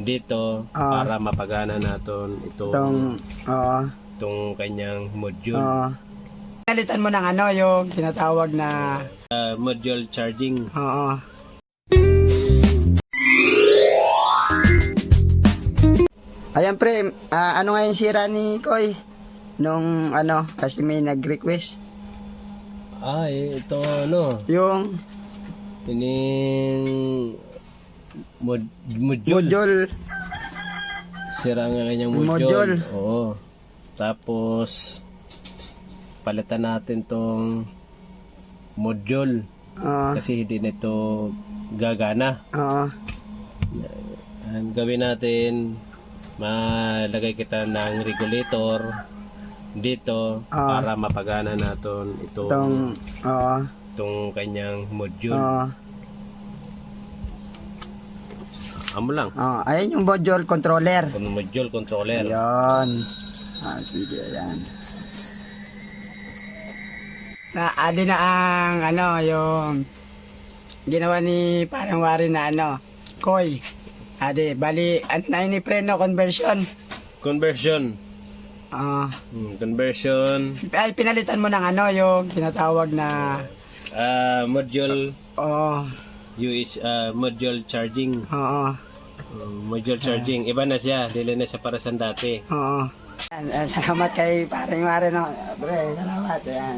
dito para mapagana natin itong kanyang module. Pinalitan mo ng ano, yung tinatawag na Module charging. Ayan pre, ano nga yung sira ni Koy? Nung ano, kasi may nag-request. Ito ano? Yung Ining module. module. Sira nga kanyang module. Oo. Tapos palitan natin tong module. Kasi hindi nito gagana. Ang gawin natin, malagay kita ng regulator dito para mapagana natin itong kanyang module. Amo lang. Ayan yung module controller. Module controller. Ayan. Sige, ayan. Adi na ang ano, yung ginawa ni parang Wari na ano, Koy. Adi, bali, ano na yun ni Preno, conversion. Conversion. Conversion. Ay, pinalitan mo ng ano, yung tinatawag na module. US, Module charging. Module charging. Iba na siya. Dili na siya para sa dati. Salamat kay parang Wari no. Bre, salamat. Ayan.